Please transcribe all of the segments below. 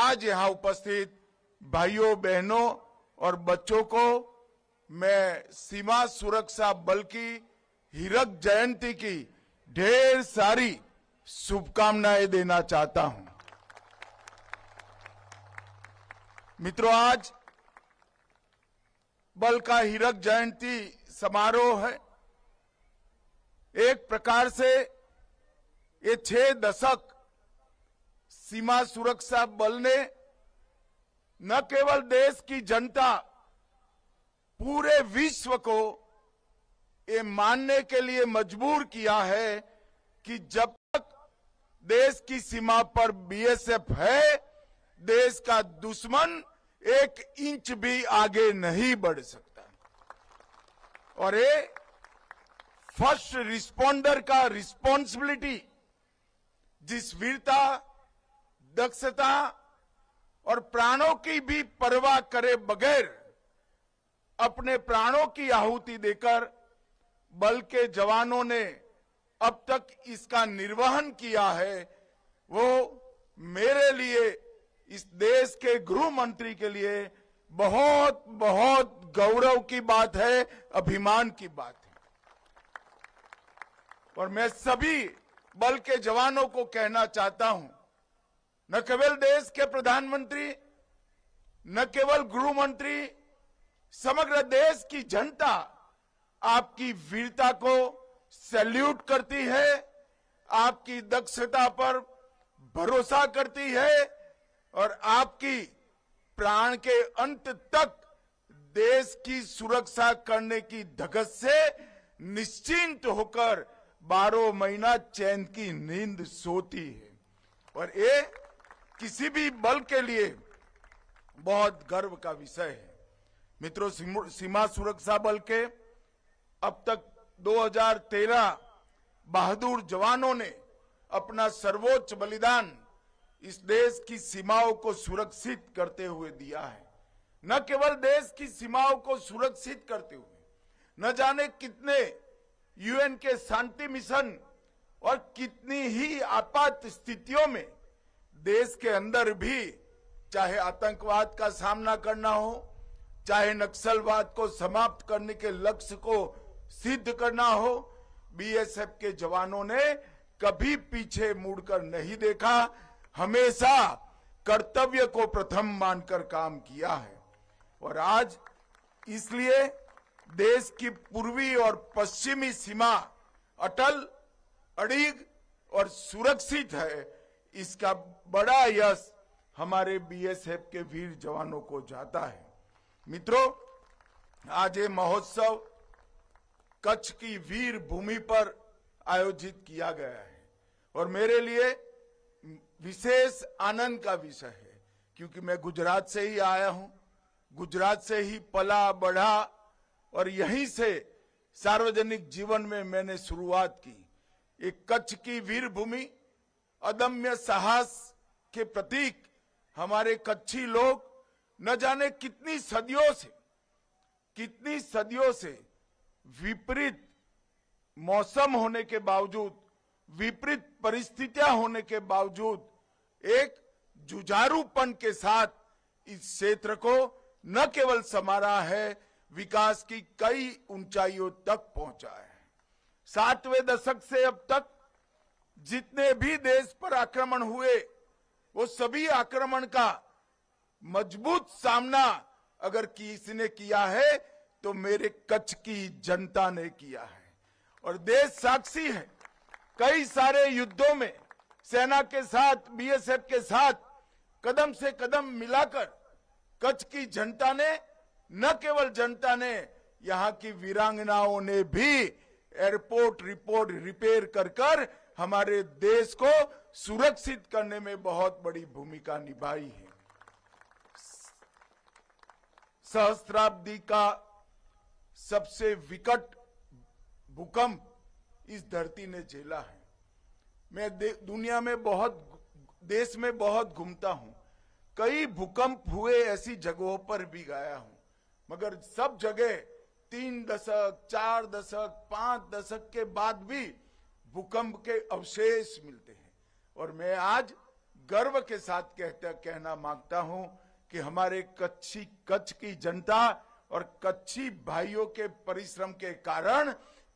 आज यहाँ उपस्थित भाइयों बहनों और बच्चों को मैं सीमा सुरक्षा बल की हीरक जयंती की ढेर सारी शुभकामनाएं देना चाहता हूं। मित्रों, आज बल का हीरक जयंती समारोह है। एक प्रकार से ये 6 दशक सीमा सुरक्षा बल ने न केवल देश की जनता, पूरे विश्व को ये मानने के लिए मजबूर किया है कि जब तक देश की सीमा पर बीएसएफ है, देश का दुश्मन 1 इंच भी आगे नहीं बढ़ सकता। और ये फर्स्ट रिस्पॉन्डर का रिस्पॉन्सिबिलिटी, जिस वीरता, दक्षता और प्राणों की भी परवाह करे बगैर अपने प्राणों की आहुति देकर बल के जवानों ने अब तक इसका निर्वहन किया है, वो मेरे लिए, इस देश के गृह मंत्री के लिए बहुत बहुत गौरव की बात है, अभिमान की बात है। और मैं सभी बल के जवानों को कहना चाहता हूं, न केवल देश के प्रधानमंत्री, न केवल गृह मंत्री, समग्र देश की जनता आपकी वीरता को सैल्यूट करती है, आपकी दक्षता पर भरोसा करती है और आपकी प्राण के अंत तक देश की सुरक्षा करने की धगस से निश्चिंत होकर 12 महीना चैन की नींद सोती है। और ये किसी भी बल के लिए बहुत गर्व का विषय है। मित्रों, सीमा सुरक्षा बल के अब तक 2013 बहादुर जवानों ने अपना सर्वोच्च बलिदान इस देश की सीमाओं को सुरक्षित करते हुए दिया है। न केवल देश की सीमाओं को सुरक्षित करते हुए, न जाने कितने यूएन के शांति मिशन और कितनी ही आपात स्थितियों में देश के अंदर भी, चाहे आतंकवाद का सामना करना हो, चाहे नक्सलवाद को समाप्त करने के लक्ष्य को सिद्ध करना हो, बीएसएफ के जवानों ने कभी पीछे मुड़कर नहीं देखा, हमेशा कर्तव्य को प्रथम मानकर काम किया है। और आज इसलिए देश की पूर्वी और पश्चिमी सीमा अटल, अड़िग और सुरक्षित है। इसका बड़ा यश हमारे बीएसएफ के वीर जवानों को जाता है। मित्रों, आज ये महोत्सव कच्छ की वीर भूमि पर आयोजित किया गया है और मेरे लिए विशेष आनंद का विषय है, क्योंकि मैं गुजरात से ही आया हूं, गुजरात से ही पला बढ़ा और यहीं से सार्वजनिक जीवन में मैंने शुरुआत की। एक कच्छ की वीर भूमि, अदम्य साहस के प्रतीक हमारे कच्छी लोग न जाने कितनी सदियों से विपरीत मौसम होने के बावजूद, विपरीत परिस्थितियां होने के बावजूद एक जुझारूपन के साथ इस क्षेत्र को न केवल संवारा है, विकास की कई ऊंचाइयों तक पहुंचा है। 7वें दशक से अब तक जितने भी देश पर आक्रमण हुए, वो सभी आक्रमण का मजबूत सामना अगर किसी ने किया है तो मेरे कच्छ की जनता ने किया है। और देश साक्षी है, कई सारे युद्धों में सेना के साथ, बीएसएफ के साथ कदम से कदम मिलाकर कच्छ की जनता ने, न केवल जनता ने, यहाँ की वीरांगनाओं ने भी एयरपोर्ट रिपेयर कर हमारे देश को सुरक्षित करने में बहुत बड़ी भूमिका निभाई है। सहस्त्राब्दी का सबसे विकट भूकंप इस धरती ने झेला है। मैं दुनिया में देश में बहुत घूमता हूं, कई भूकंप हुए ऐसी जगहों पर भी गया हूं, मगर सब जगह 3 दशक, 4 दशक, 5 दशक के बाद भी भूकंप के अवशेष मिलते हैं। और मैं आज गर्व के साथ कहना मांगता हूं कि हमारे कच्छ की जनता और कच्छी भाइयों के परिश्रम के कारण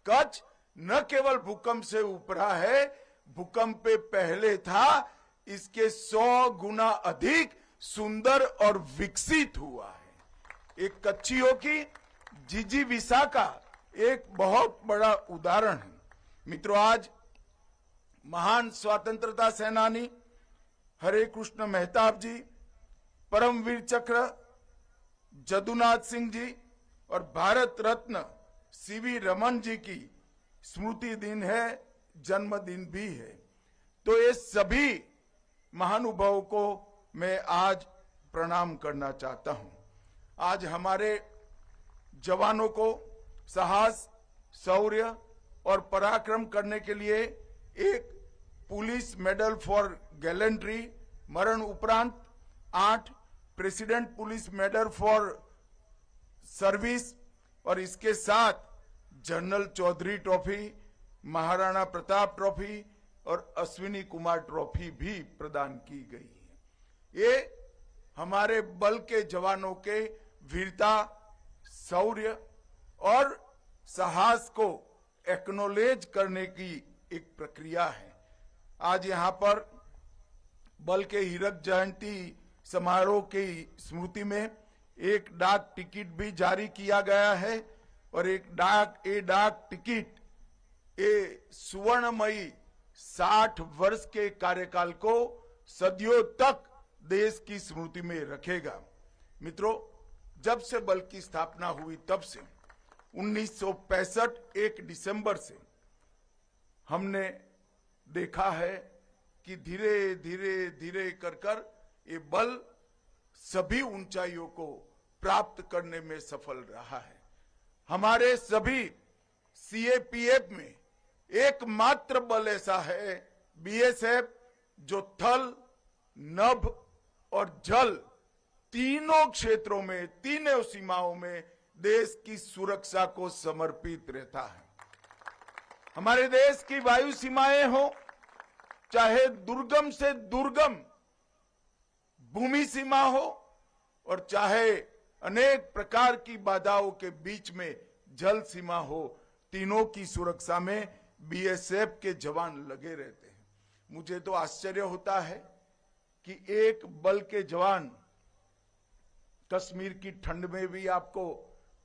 कच्छ न केवल भूकंप से उभरा है, भूकंप पे पहले था, इसके 100 गुना अधिक सुंदर और विकसित हुआ है। एक कच्छियों की जिजीविसा का एक बहुत बड़ा उदाहरण है। मित्रों, आज महान स्वतंत्रता सेनानी हरे कृष्ण मेहताब जी, परमवीर चक्र जदुनाथ सिंह जी और भारत रत्न सीवी रमन जी की स्मृति दिन है, जन्मदिन भी है। तो ये सभी महानुभावों को मैं आज प्रणाम करना चाहता हूं। आज हमारे जवानों को साहस, शौर्य और पराक्रम करने के लिए एक पुलिस मेडल फॉर गैलेंट्री, मरण उपरांत 8 president police medal for service और इसके साथ general Chaudhary trophy, Maharana Pratap trophy और अश्विनी कुमार ट्रॉफी भी प्रदान की गई है। ये हमारे बल के जवानों के वीरता, शौर्य और साहस को एक्नॉलेज करने की एक प्रक्रिया है। आज यहाँ पर बल के हीरक जयंती समारोह की स्मृति में एक डाक टिकट भी जारी किया गया है और डाक टिकट सुवर्णमयी 60 वर्ष के कार्यकाल को सदियों तक देश की स्मृति में रखेगा। मित्रों, जब से बल की स्थापना हुई तब से 1965 1 दिसंबर से हमने देखा है कि धीरे धीरे कर ये बल सभी ऊंचाइयों को प्राप्त करने में सफल रहा है। हमारे सभी सीएपीएफ में एकमात्र बल ऐसा है, बीएसएफ, जो थल, नभ और जल तीनों क्षेत्रों में, तीनों सीमाओं में देश की सुरक्षा को समर्पित रहता है। हमारे देश की वायु सीमाएं हो, चाहे दुर्गम से दुर्गम भूमि सीमा हो और चाहे अनेक प्रकार की बाधाओं के बीच में जल सीमा हो, तीनों की सुरक्षा में बीएसएफ के जवान लगे रहते हैं। मुझे तो आश्चर्य होता है कि एक बल के जवान कश्मीर की ठंड में भी आपको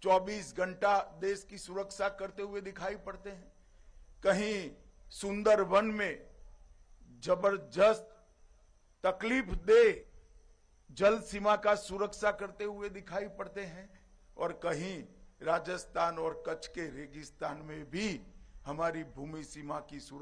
24 घंटा देश की सुरक्षा करते हुए दिखाई पड़ते हैं। कहीं सुंदर वन में जबरदस्त तकलीफ दे जल सीमा का सुरक्षा करते हुए दिखाई पड़ते हैं और कहीं राजस्थान और कच्छ के रेगिस्तान में भी हमारी भूमि सीमा की सुरक्षा